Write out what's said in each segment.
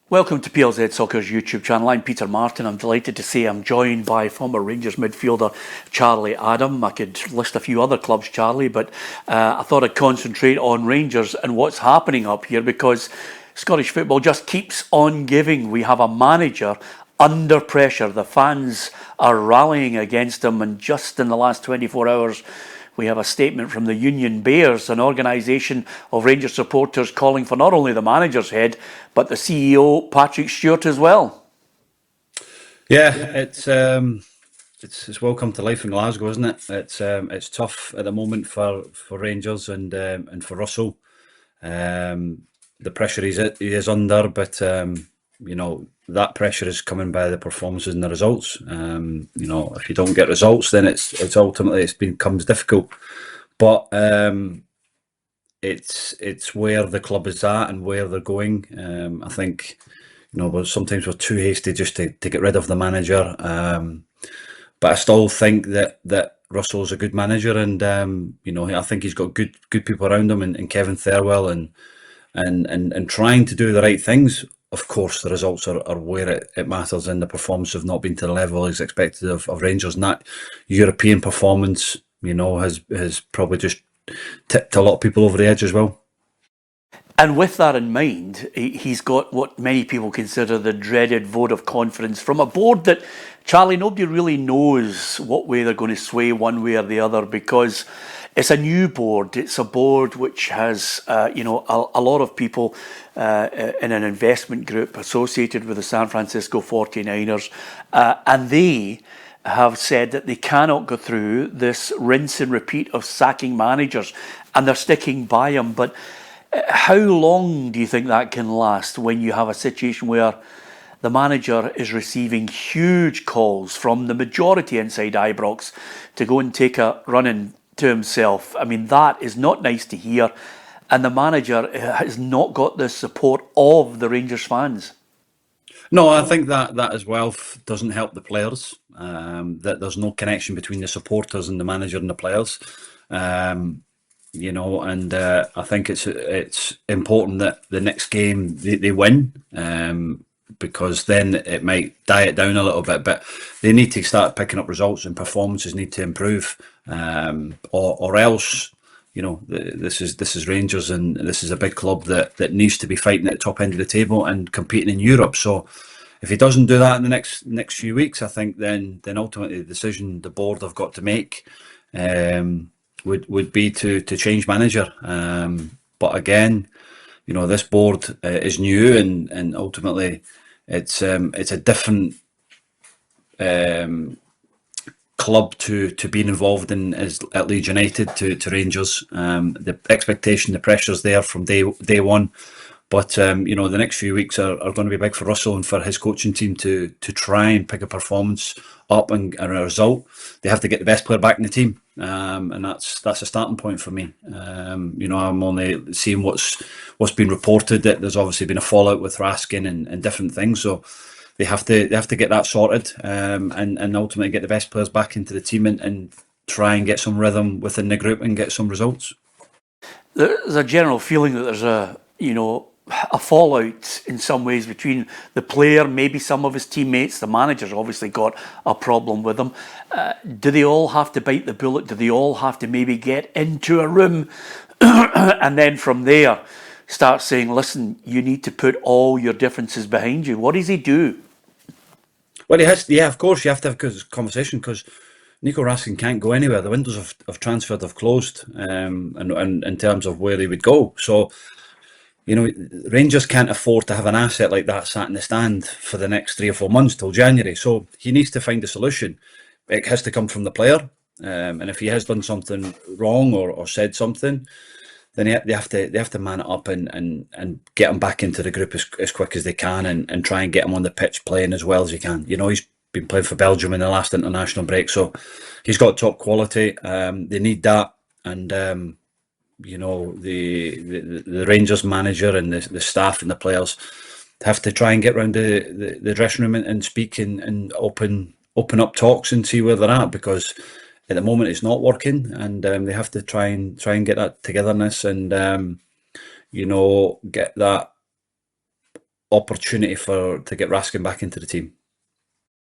Welcome to PLZ Soccer's YouTube channel. I'm Peter Martin. I'm delighted to say I'm joined by former Rangers midfielder Charlie Adam. I could list a few other clubs, Charlie, but I thought I'd concentrate on Rangers and what's happening up here because Scottish football just keeps on giving. We have a manager under pressure. The fans are rallying against him, and just in the last 24 hours, we have a statement from the Union Bears, an organisation of Rangers supporters calling for not only the manager's head, but the CEO, Patrick Stewart, as well. Yeah, it's welcome to life in Glasgow, isn't it? It's tough at the moment for Rangers and for Russell. The pressure he is under, but that pressure is coming by the performances and the results. If you don't get results, then it's ultimately becomes difficult. But it's where the club is at and where they're going. I think sometimes we're too hasty just to get rid of the manager. But I still think that Russell's a good manager, and I think he's got good people around him, and Kevin Thirlwell and trying to do the right things. Of course, the results are where it matters, and the performance have not been to the level as expected of Rangers. And that European performance, has probably just tipped a lot of people over the edge as well. And with that in mind, he's got what many people consider the dreaded vote of confidence from a board that, Charlie, nobody really knows what way they're going to sway one way or the other, because it's a new board. It's a board which has, a lot of people in an investment group associated with the San Francisco 49ers, and they have said that they cannot go through this rinse and repeat of sacking managers, and they're sticking by them. But how long do you think that can last when you have a situation where the manager is receiving huge calls from the majority inside Ibrox to go and take a run to himself? I mean, that is not nice to hear, and the manager has not got the support of the Rangers fans. No, I think that as well doesn't help the players. That there's no connection between the supporters and the manager and the players. I think it's important that the next game they win, because then it might die it down a little bit. But they need to start picking up results, and performances need to improve, or else. This is Rangers, and this is a big club that needs to be fighting at the top end of the table and competing in Europe. So if he doesn't do that in the next few weeks, I think then ultimately the decision the board have got to make would be to change manager. But again, this board is new, and ultimately it's a different club to being involved in as at Leeds United to Rangers. The expectation, the pressure's there from day one. But the next few weeks are going to be big for Russell and for his coaching team to try and pick a performance up and a result. They have to get the best player back in the team, and that's a starting point for me. I'm only seeing what's been reported, that there's obviously been a fallout with Raskin and different things. So they have to get that sorted, and ultimately get the best players back into the team and try and get some rhythm within the group and get some results. There's a general feeling that there's a fallout in some ways between the player, maybe some of his teammates. The manager's obviously got a problem with him. Do they all have to bite the bullet? Do they all have to maybe get into a room and then from there start saying, listen, you need to put all your differences behind you? What does he do? Well, he has. Yeah, of course, you have to have a conversation, because Nico Raskin can't go anywhere. The windows of transfer have closed, and in terms of where he would go. So, Rangers can't afford to have an asset like that sat in the stand for the next 3 or 4 months till January. So he needs to find a solution. It has to come from the player, and if he has done something wrong or said something, then they have to man it up and get him back into the group as quick as they can, and try and get him on the pitch playing as well as he can. He's been playing for Belgium in the last international break, so he's got top quality. They need that, and the Rangers manager and the staff and the players have to try and get round the dressing room and speak and open up talks and see where they're at, because at the moment it's not working, and they have to try and get that togetherness and get that opportunity to get Raskin back into the team.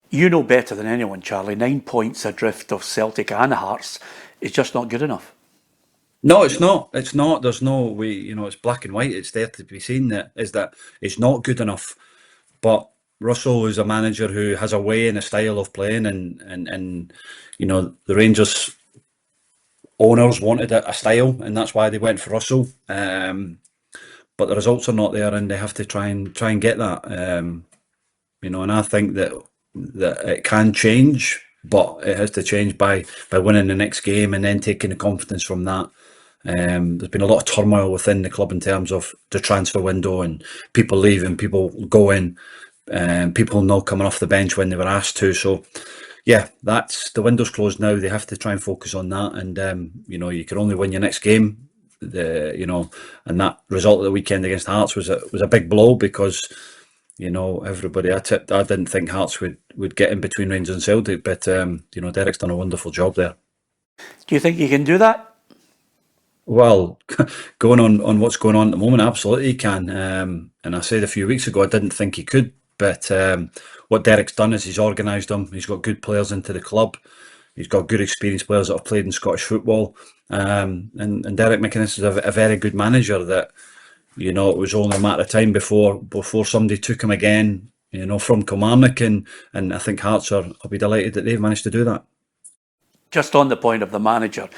You know better than anyone, Charlie, 9 points adrift of Celtic and Hearts is just not good enough. No, it's not. It's not. There's no way. It's black and white. It's there to be seen. That it's not good enough. But Russell is a manager who has a way and a style of playing, and the Rangers owners wanted a style, and that's why they went for Russell. But the results are not there, and they have to try and get that. And I think that it can change, but it has to change by winning the next game and then taking the confidence from that. There's been a lot of turmoil within the club in terms of the transfer window and people leaving, people going, people not coming off the bench when they were asked to. So, yeah, that's the window's closed now. They have to try and focus on that, and you can only win your next game. And that result of the weekend against Hearts was a big blow because everybody I didn't think Hearts would get in between Rangers and Celtic, but Derek's done a wonderful job there. Do you think you can do that? Well, going on what's going on at the moment, absolutely he can. And I said a few weeks ago I didn't think he could, but what Derek's done is he's organised them. He's got good players into the club. He's got good experienced players that have played in Scottish football. And Derek McInnes is a very good manager that, it was only a matter of time before somebody took him again, from Kilmarnock. And I think Hearts will be delighted that they've managed to do that. Just on the point of the manager,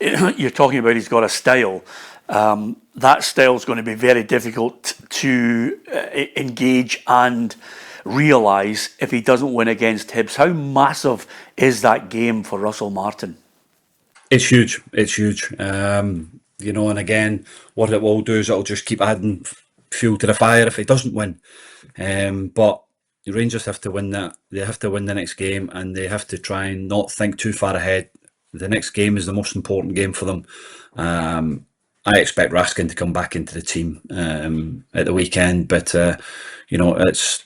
you're talking about he's got a style. That style is going to be very difficult to engage and realise if he doesn't win against Hibs. How massive is that game for Russell Martin? It's huge. It's huge. And again, what it will do is it'll just keep adding fuel to the fire if he doesn't win. But the Rangers have to win that. They have to win the next game, and they have to try and not think too far ahead. The next game is the most important game for them. I expect Raskin to come back into the team at the weekend, but it's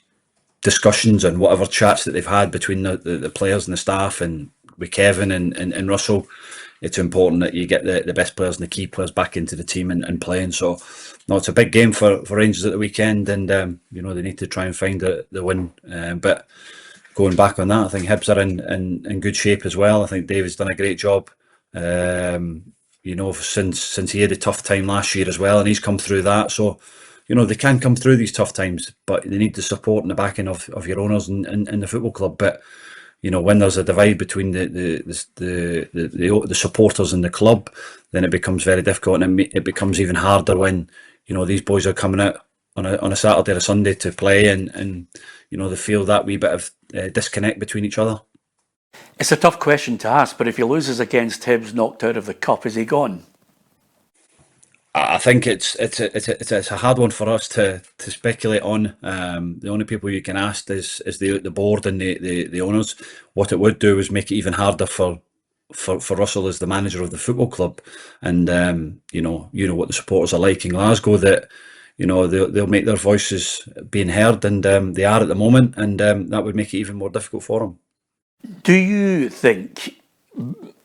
discussions and whatever chats that they've had between the players and the staff and with Kevin and Russell. It's important that you get the best players and the key players back into the team and playing. So, no, it's a big game for Rangers at the weekend, and they need to try and find the win. But going back on that, I think Hibs are in good shape as well. I think David's done a great job. Since he had a tough time last year as well, and he's come through that. So, they can come through these tough times, but they need the support and the backing of your owners and the football club. But when there's a divide between the supporters and the club, then it becomes very difficult, and it becomes even harder when these boys are coming out on a Saturday or a Sunday to play, and they feel that wee bit of disconnect between each other. It's a tough question to ask, but if he loses against Hibs, knocked out of the cup, is he gone? I think it's a hard one for us to speculate on. The only people you can ask is the board and the owners. What it would do is make it even harder for Russell as the manager of the football club, and what the supporters are like in Glasgow, that they'll make their voices being heard, and they are at the moment, and that would make it even more difficult for them. Do you think,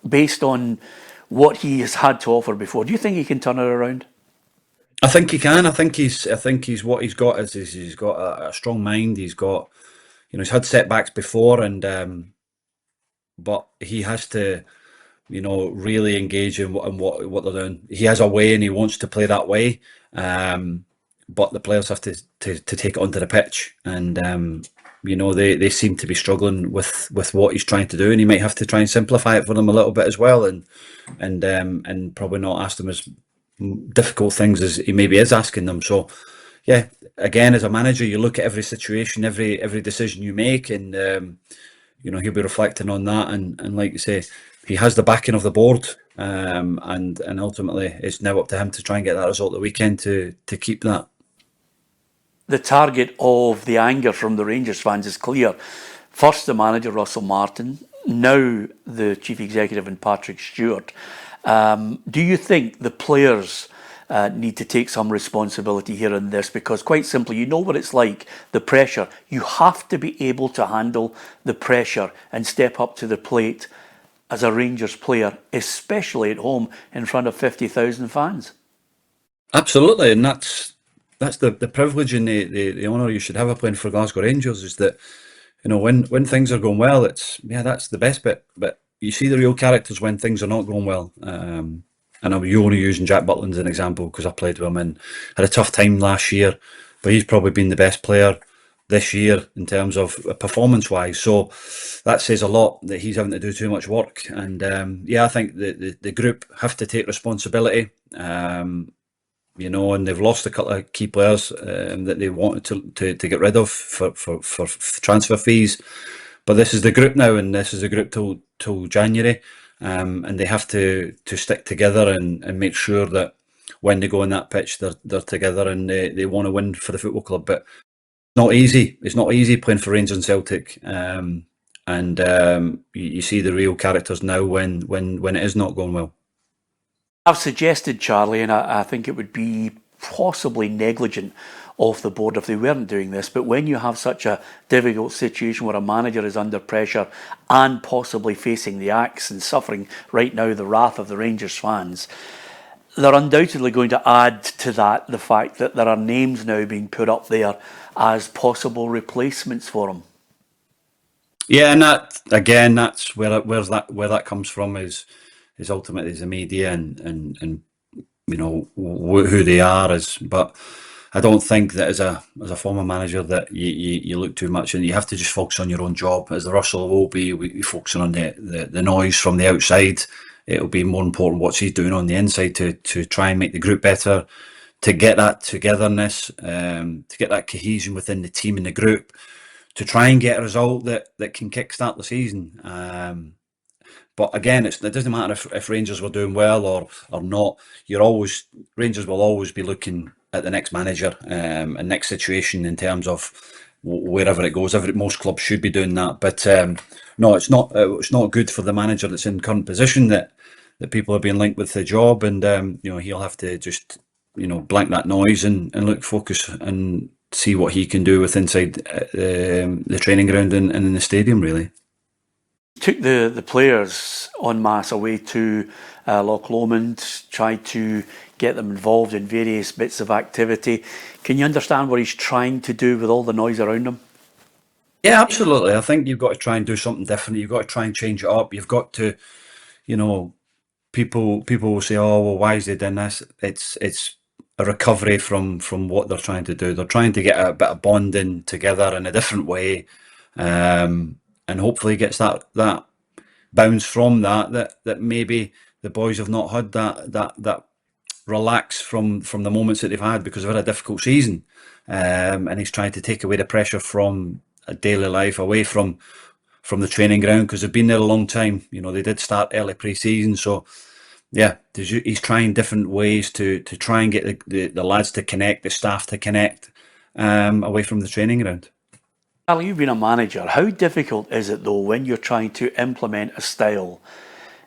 based on what he has had to offer before, do you think he can turn it around? I think he can. I think he's what he's got is he's got a strong mind. He's got, he's had setbacks before, and but he has to, really engage in what they're doing. He has a way, and he wants to play that way. But the players have to take it onto the pitch, and they seem to be struggling with what he's trying to do, and he might have to try and simplify it for them a little bit as well, and probably not ask them as difficult things as he maybe is asking them. So, yeah, again, as a manager, you look at every situation, every decision you make, and he'll be reflecting on that, and like you say, he has the backing of the board, and ultimately it's now up to him to try and get that result the weekend to keep that. The target of the anger from the Rangers fans is clear. First, the manager, Russell Martin, now the chief executive and Patrick Stewart. Do you think the players need to take some responsibility here in this? Because quite simply, you know what it's like, the pressure. You have to be able to handle the pressure and step up to the plate as a Rangers player, especially at home in front of 50,000 fans. Absolutely, and that's that's the privilege and the honour you should have of playing for Glasgow Rangers, is that, you know, when things are going well, that's the best bit. But you see the real characters when things are not going well. And I'm only using Jack Butland as an example because I played with him and had a tough time last year, but he's probably been the best player this year in terms of performance-wise. So that says a lot that he's having to do too much work. And I think the group have to take responsibility. You know, and they've lost a couple of key players that they wanted to get rid of for transfer fees. But this is the group now, and this is the group till January, and they have to stick together and make sure that when they go on that pitch, they're together and they want to win for the football club. But not easy. It's not easy playing for Rangers and Celtic, and you see the real characters now when it is not going well. I've suggested, Charlie, and I think it would be possibly negligent of the board if they weren't doing this, but when you have such a difficult situation where a manager is under pressure and possibly facing the axe and suffering right now the wrath of the Rangers fans, they're undoubtedly going to add to that the fact that there are names now being put up there as possible replacements for him. Yeah, and that's where that comes from is ultimately the media and you know who they are but I don't think that as a former manager that you look too much, and you have to just focus on your own job. As the Russell will be, we focusing on the noise from the outside. It'll be more important what he's doing on the inside to try and make the group better, to get that togetherness, to get that cohesion within the team and the group, to try and get a result that can kickstart the season. But again, it doesn't matter if Rangers were doing well or not. Rangers will always be looking at the next manager and next situation in terms of wherever it goes. Most clubs should be doing that, but no, it's not. It's not good for the manager that's in current position that people are being linked with the job, and you know, he'll have to just, you know, blank that noise and look, focus and see what he can do with inside the training ground and in the stadium, really. Took the players en masse away to Loch Lomond, tried to get them involved in various bits of activity. Can you understand what he's trying to do with all the noise around him? Yeah, absolutely. I think you've got to try and do something different. You've got to try and change it up. You've got to, you know, people will say, "Oh, well, why is they doing this?" It's a recovery from what they're trying to do. They're trying to get a bit of bonding together in a different way, and hopefully gets that bounce from that maybe the boys have not had that relax from the moments that they've had because they've had a difficult season, and he's trying to take away the pressure from a daily life, away from the training ground, because they've been there a long time. You know, they did start early pre-season, so yeah, he's trying different ways to try and get the lads to connect, the staff to connect, away from the training ground. Charlie, you've been a manager. How difficult is it though when you're trying to implement a style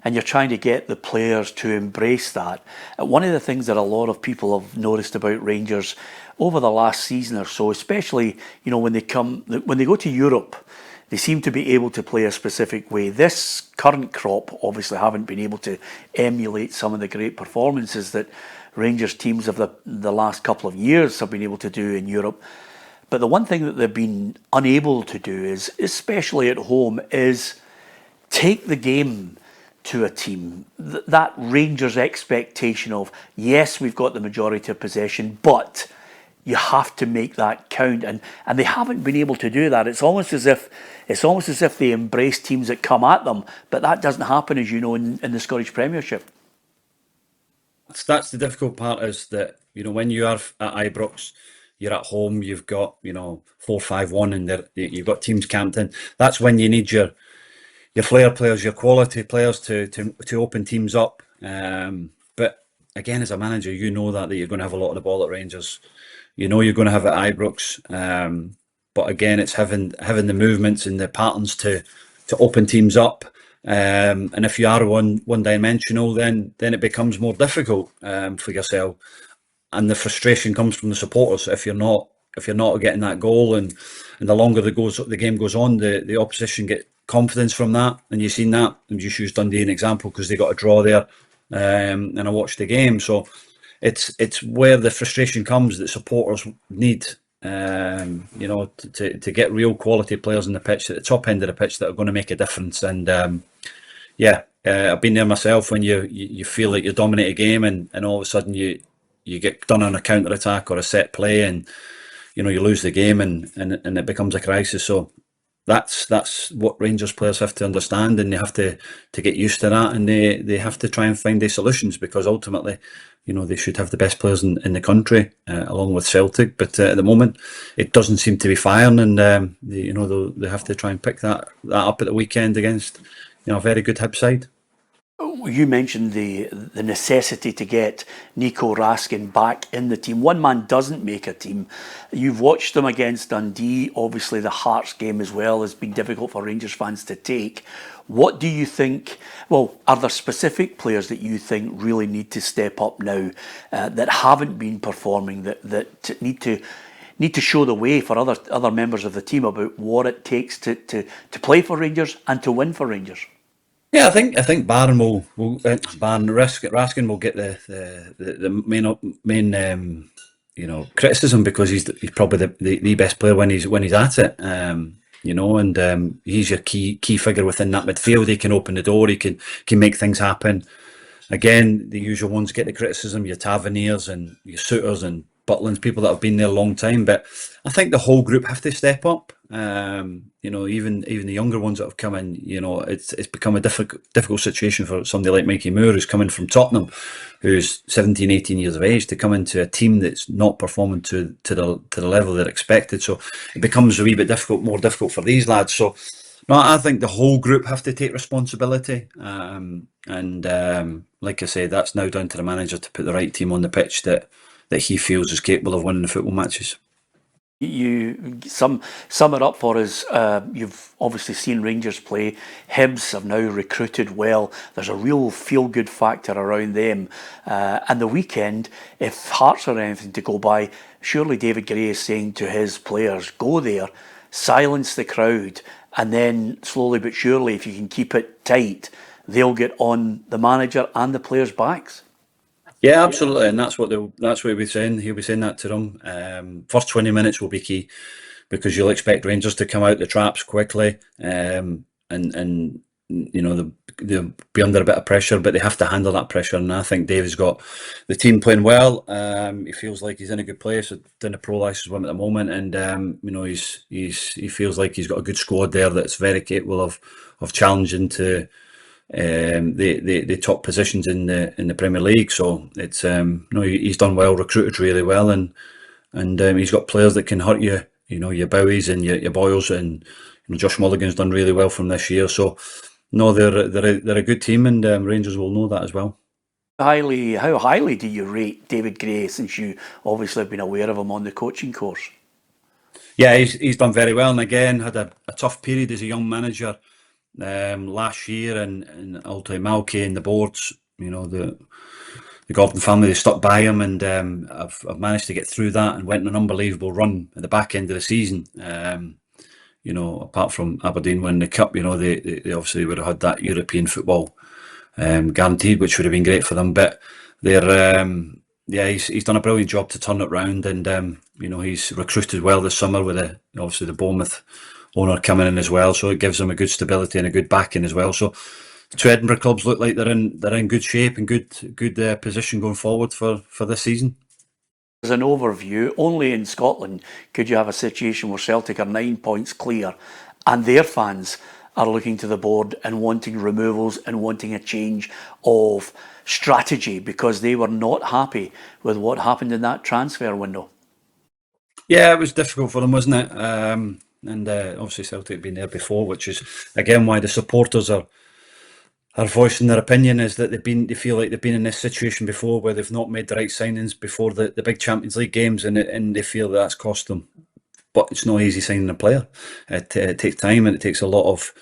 and you're trying to get the players to embrace that? One of the things that a lot of people have noticed about Rangers over the last season or so, especially, you know, when they go to Europe, they seem to be able to play a specific way. This current crop obviously haven't been able to emulate some of the great performances that Rangers teams of the last couple of years have been able to do in Europe. But the one thing that they've been unable to do is, especially at home, is take the game to a team. That Rangers expectation of, yes, we've got the majority of possession, but you have to make that count, and they haven't been able to do that. It's almost as if they embrace teams that come at them, but that doesn't happen, as you know, in the Scottish Premiership. That's the difficult part, is that, you know, when you are at Ibrox, you're at home, you've got, you know, 4-5-1, and you've got teams camped in. That's when you need your flair players, your quality players to open teams up. But again, as a manager, you know that you're going to have a lot of the ball at Rangers. You know you're going to have it at Ibrox. But again, it's having the movements and the patterns to open teams up. And if you are one-dimensional, then it becomes more difficult for yourself. And the frustration comes from the supporters if you're not getting that goal, and the longer the game goes on, the opposition get confidence from that, and you've seen that. And just use Dundee an example because they got a draw there, and I watched the game. So it's where the frustration comes that supporters need. To get real quality players on the pitch at the top end of the pitch that are going to make a difference. And I've been there myself when you feel like you dominate a game and all of a sudden you get done on a counter attack or a set play and you lose the game and it becomes a crisis. So that's what Rangers players have to understand, and they have to get used to that, and they have to try and find their solutions, because ultimately, they should have the best players in the country, along with Celtic. But at the moment, it doesn't seem to be firing, and they have to try and pick that up at the weekend against a very good Hibs side. You mentioned the necessity to get Nico Raskin back in the team. One man doesn't make a team. You've watched them against Dundee. Obviously, the Hearts game as well has been difficult for Rangers fans to take. What do you think? Well, are there specific players that you think really need to step up now that haven't been performing, that need to show the way for other members of the team about what it takes to play for Rangers and to win for Rangers? Yeah, I think Barron Raskin will get the main criticism, because he's probably the best player when he's at it. He's your key figure within that midfield. He can open the door. He can make things happen. Again, the usual ones get the criticism: your Taverniers and your Souters and Butlands, people that have been there a long time. But I think the whole group have to step up. Even the younger ones that have come in, it's become a difficult situation for somebody like Mikey Moore, who's coming from Tottenham, who's 17, 18 years of age, to come into a team that's not performing to the level they're expected. So it becomes a wee bit more difficult for these lads. So no, I think the whole group have to take responsibility. Like I said, that's now down to the manager to put the right team on the pitch that he feels is capable of winning the football matches. You sum it up for us. You've obviously seen Rangers play. Hibs have now recruited well. There's a real feel-good factor around them. And the weekend, if Hearts are anything to go by, surely David Gray is saying to his players, go there, silence the crowd, and then slowly but surely, if you can keep it tight, they'll get on the manager and the players' backs. Yeah, absolutely, and that's what he'll be saying. He'll be saying that to them. First 20 minutes will be key, because you'll expect Rangers to come out the traps quickly, and they'll be under a bit of pressure, but they have to handle that pressure. And I think Dave's got the team playing well. He feels like he's in a good place. Doing a pro license with him at the moment, and he feels like he's got a good squad there that's very capable of challenging to the top positions in the Premier League. So it's he's done well, recruited really well, and he's got players that can hurt you. Your Bowies and your Boyles, and Josh Mulligan's done really well from this year. So no, they're a good team, and Rangers will know that as well. How highly do you rate David Gray, since you obviously have been aware of him on the coaching course? Yeah, he's done very well, and again had a tough period as a young manager last year, and ultimately Malky and the boards, the Gordon family, they stuck by him, and I've managed to get through that and went on an unbelievable run at the back end of the season. Apart from Aberdeen winning the cup, they obviously would have had that European football guaranteed, which would have been great for them. But he's done a brilliant job to turn it round, and he's recruited well this summer with obviously the Bournemouth owner coming in as well, so it gives them a good stability and a good backing as well. So the two Edinburgh clubs look like they're in good shape and good position going forward for this season. As an overview, only in Scotland could you have a situation where Celtic are 9 points clear and their fans are looking to the board and wanting removals and wanting a change of strategy, because they were not happy with what happened in that transfer window. Yeah, it was difficult for them, wasn't it? And obviously Celtic had been there before, which is again why the supporters are voicing their opinion, is that they feel like they've been in this situation before, where they've not made the right signings before the big Champions League games, and they feel that's cost them. But it's not easy signing a player. It takes time, and it takes a lot of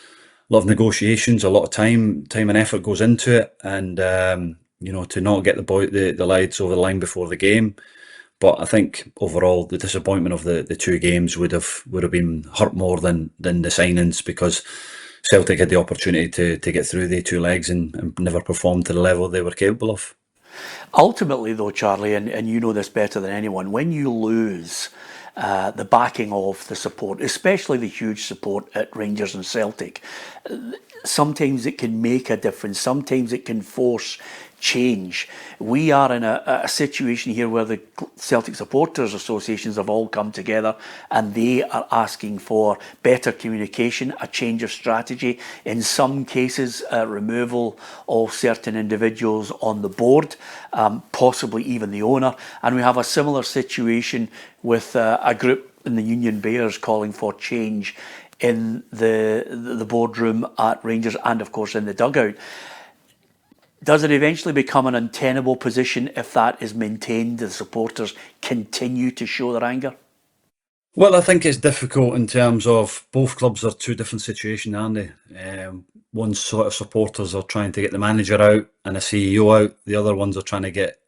negotiations, a lot of time and effort goes into it, and to not get the lads over the line before the game. But I think overall the disappointment of the two games would have been hurt more than the signings, because Celtic had the opportunity to get through the two legs and never performed to the level they were capable of. Ultimately, though, Charlie, and you know this better than anyone, when you lose the backing of the support, especially the huge support at Rangers and Celtic, sometimes it can make a difference. Sometimes it can force change. We are in a situation here where the Celtic Supporters Associations have all come together and they are asking for better communication, a change of strategy, in some cases removal of certain individuals on the board, possibly even the owner. And we have a similar situation with a group in the Union Bears calling for change in the boardroom at Rangers and of course in the dugout. Does it eventually become an untenable position if that is maintained? The supporters continue to show their anger? Well, I think it's difficult in terms of both clubs are two different situations, aren't they? One sort of supporters are trying to get the manager out and a CEO out. The other ones are trying to get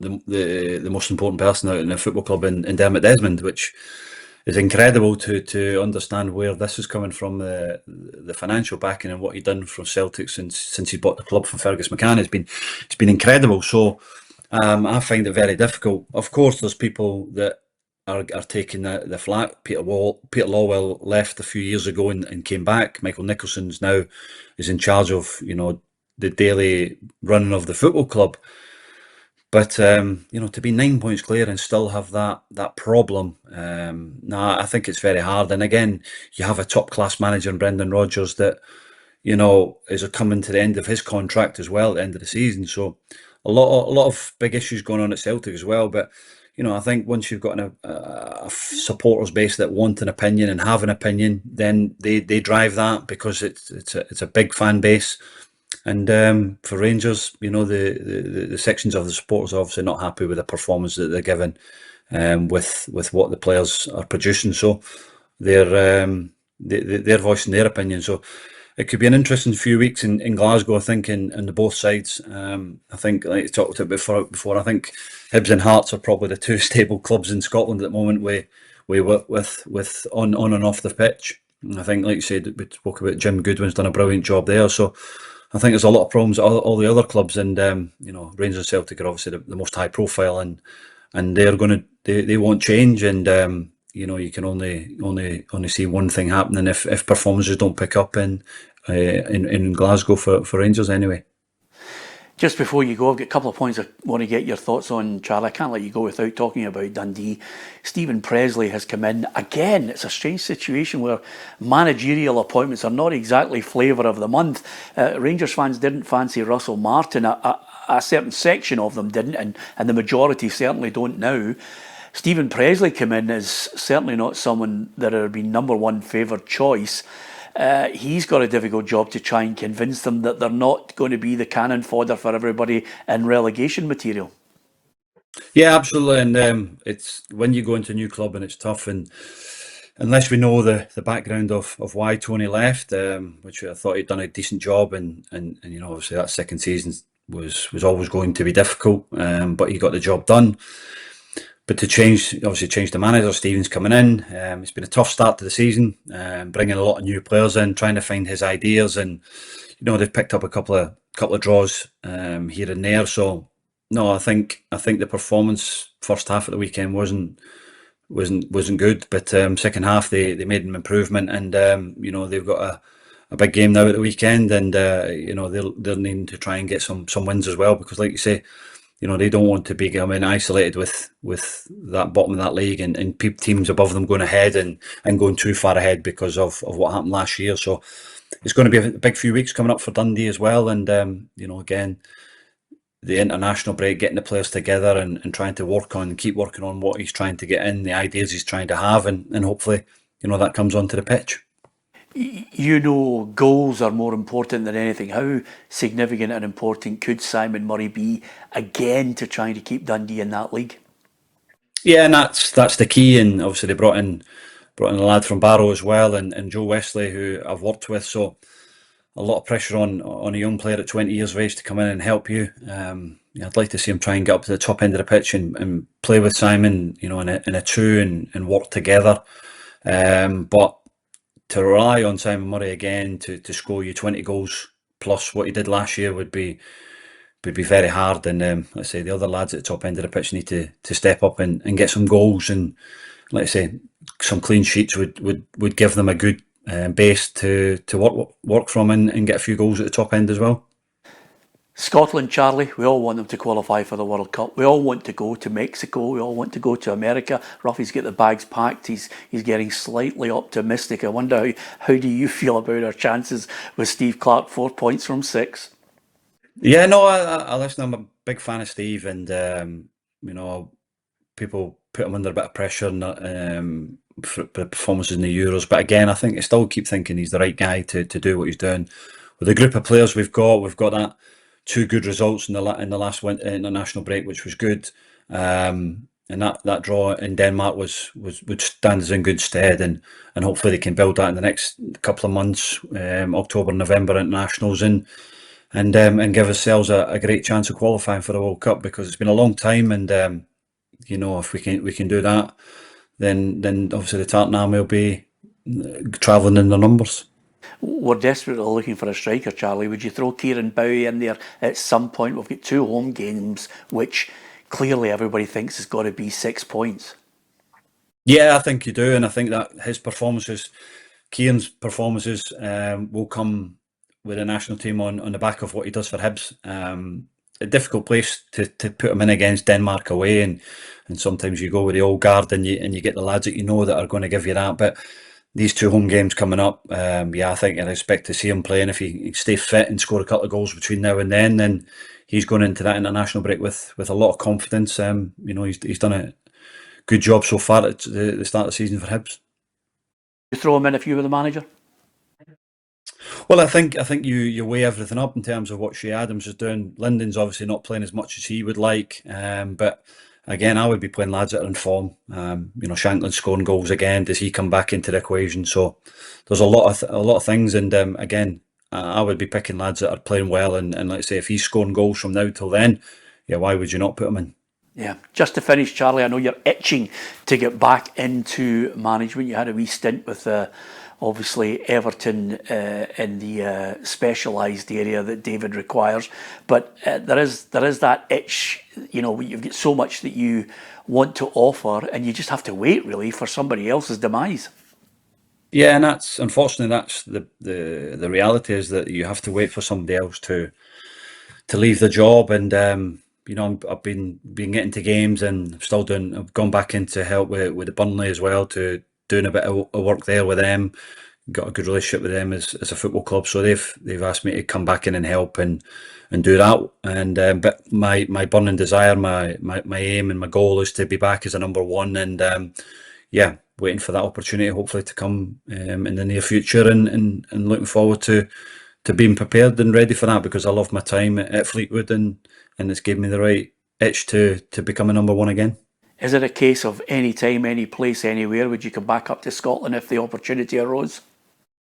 the most important person out in a football club in Dermot Desmond, which is incredible to understand where this is coming from, the financial backing and what he's done for Celtic since he bought the club from Fergus McCann. It's been incredible. So I find it very difficult. Of course, there's people that are taking the flak. Peter Lawwell left a few years ago and came back. Michael Nicholson's now is in charge of the daily running of the football club. But to be 9 points clear and still have that problem, I think it's very hard. And again, you have a top class manager in Brendan Rodgers that is coming to the end of his contract as well at the end of the season. So a lot of big issues going on at Celtic as well. But I think once you've got a supporters base that want an opinion and have an opinion, then they drive that because it's a big fan base. And for Rangers, the sections of the supporters are obviously not happy with the performance that they're given, with what the players are producing. So they're voicing their opinion. So it could be an interesting few weeks in Glasgow, I think, in the both sides. I think, like you talked about before, I think Hibs and Hearts are probably the two stable clubs in Scotland at the moment. With on and off the pitch. And I think, like you said, we spoke about Jim Goodwin's done a brilliant job there. So I think there's a lot of problems at all the other clubs, and Rangers and Celtic are obviously the most high profile, and they won't change, and you can only see one thing happening if performances don't pick up in Glasgow for Rangers anyway. Just before you go, I've got a couple of points I want to get your thoughts on, Charlie. I can't let you go without talking about Dundee. Stephen Presley has come in. Again, it's a strange situation where managerial appointments are not exactly flavour of the month. Rangers fans didn't fancy Russell Martin. A certain section of them didn't, and the majority certainly don't now. Stephen Presley come in is certainly not someone that would be number one favoured choice. He's got a difficult job to try and convince them that they're not going to be the cannon fodder for everybody in relegation material. Yeah, absolutely. And it's when you go into a new club and it's tough, and unless we know the background of why Tony left, which I thought he'd done a decent job, and obviously that second season was always going to be difficult, but he got the job done. But to change the manager, Stephen's coming in. It's been a tough start to the season, bringing a lot of new players in, trying to find his ideas, and they've picked up a couple of draws here and there. So no, I think the performance first half of the weekend wasn't good, but second half they made an improvement, and they've got a big game now at the weekend, and they're needing to try and get some wins as well, because like you say, they don't want to be isolated with that bottom of that league and teams above them going ahead and going too far ahead because of what happened last year. So it's going to be a big few weeks coming up for Dundee as well. And, again, the international break, getting the players together and trying to keep working on what he's trying to get in, the ideas he's trying to have, and hopefully, that comes onto the pitch. Goals are more important than anything. How significant and important could Simon Murray be again to trying to keep Dundee in that league? Yeah, and that's the key. And obviously they brought in a lad from Barrow as well, and Joe Wesley, who I've worked with. So a lot of pressure on a young player at 20 years of age to come in and help you. I'd like to see him try and get up to the top end of the pitch and play with Simon, in a two and work together. But to rely on Simon Murray again to score you 20 goals plus what he did last year would be would be very hard. And let's say the other lads at the top end of the pitch need to step up and get some goals, and let's say some clean sheets would give them a good base to work from and get a few goals at the top end as well. Scotland, Charlie, we all want them to qualify for the World Cup. We all want to go to Mexico. We all want to go to America. Ruffy's got the bags packed. He's getting slightly optimistic. I wonder how do you feel about our chances with Steve Clarke, 4 points from 6? Yeah, no, I listen. I'm a big fan of Steve, and people put him under a bit of pressure for the performances in the Euros. But again, I think I still keep thinking he's the right guy to do what he's doing. With the group of players we've got that 2 good results in the last international break, which was good. And that draw in Denmark would stand us in good stead, and hopefully they can build that in the next couple of months, October, November internationals, and give ourselves a great chance of qualifying for the World Cup, because it's been a long time, and if we can do that, then obviously the Tartan Army will be travelling in the numbers. We're desperately looking for a striker, Charlie. Would you throw Kieran Bowie in there at some point? We've got 2 home games, which clearly everybody thinks has got to be 6 points. Yeah, I think you do, and I think that his performances, Kieran's performances, will come with the national team on the back of what he does for Hibs. A difficult place to put him in against Denmark away, and sometimes you go with the old guard and you get the lads that that are going to give you that. But these 2 home games coming up, I think I'd expect to see him playing. If he stays fit and score a couple of goals between now and then he's going into that international break with a lot of confidence. He's done a good job so far at the start of the season for Hibs. You throw him in if you were the manager? Well, I think you weigh everything up in terms of what Shea Adams is doing. Lyndon's obviously not playing as much as he would like, but again, I would be playing lads that are in form. Shanklin's scoring goals again. Does he come back into the equation? So there's a lot of things, and again, I would be picking lads that are playing well. And let's say if he's scoring goals from now till then, why would you not put him in? Yeah. Just to finish, Charlie, I know you're itching to get back into management. You had a wee stint with obviously Everton in the specialised area that David requires, but there is that itch. You've got so much that you want to offer, and you just have to wait really for somebody else's demise. Yeah, and that's the reality, is that you have to wait for somebody else to leave the job. And I've been getting to games, and I've gone back into help with the Burnley as well, to doing a bit of work there with them. Got a good relationship with them as a football club, so they've asked me to come back in and help and do that. And but my burning desire, my aim and my goal is to be back as a number 1, and waiting for that opportunity hopefully to come in the near future, and looking forward to being prepared and ready for that, because I love my time at Fleetwood, and it's given me the right itch to become a number 1 again. Is it a case of any time, any place, anywhere, would you come back up to Scotland if the opportunity arose?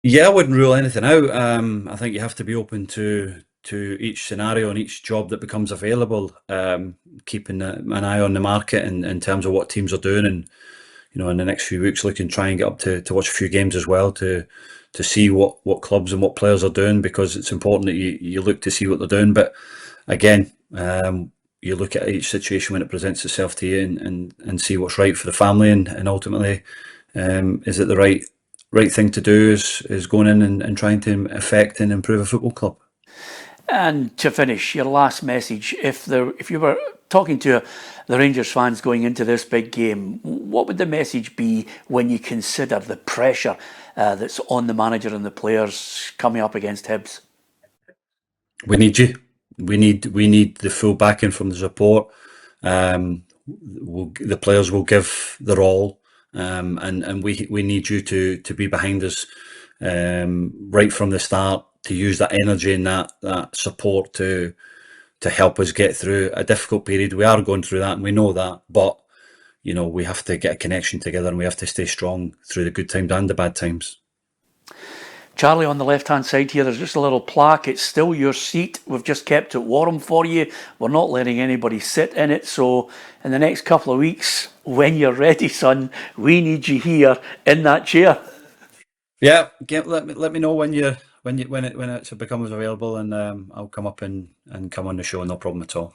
Yeah, I wouldn't rule anything out. I think you have to be open to each scenario and each job that becomes available, keeping an eye on the market in terms of what teams are doing, and in the next few weeks looking try and get up to watch a few games as well, to see what clubs and what players are doing, because it's important that you look to see what they're doing. But again, you look at each situation when it presents itself to you, and see what's right for the family, and ultimately, is it the right thing to do, is going in and trying to affect and improve a football club. And to finish, your last message, if you were talking to the Rangers fans going into this big game, what would the message be when you consider the pressure that's on the manager and the players coming up against Hibs? We need you. We need the full backing from the support. The players will give their all, and we need you to be behind us right from the start, to use that energy and that support to help us get through a difficult period. We are going through that, and we know that, but we have to get a connection together, and we have to stay strong through the good times and the bad times. Charlie, on the left-hand side here, there's just a little plaque. It's still your seat. We've just kept it warm for you. We're not letting anybody sit in it. So in the next couple of weeks, when you're ready, son, we need you here in that chair. Yeah, let me know when you're when it becomes available, and I'll come up and come on the show, no problem at all.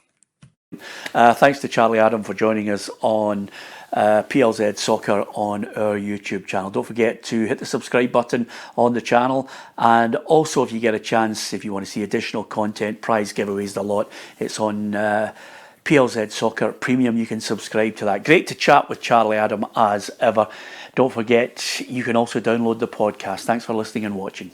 Thanks to Charlie Adam for joining us on PLZ Soccer on our YouTube channel. Don't forget to hit the subscribe button on the channel, and also if you get a chance, if you want to see additional content, prize giveaways, the lot, it's on PLZ Soccer Premium. You can subscribe to that. Great to chat with Charlie Adam as ever. Don't forget, you can also download the podcast. Thanks for listening and watching.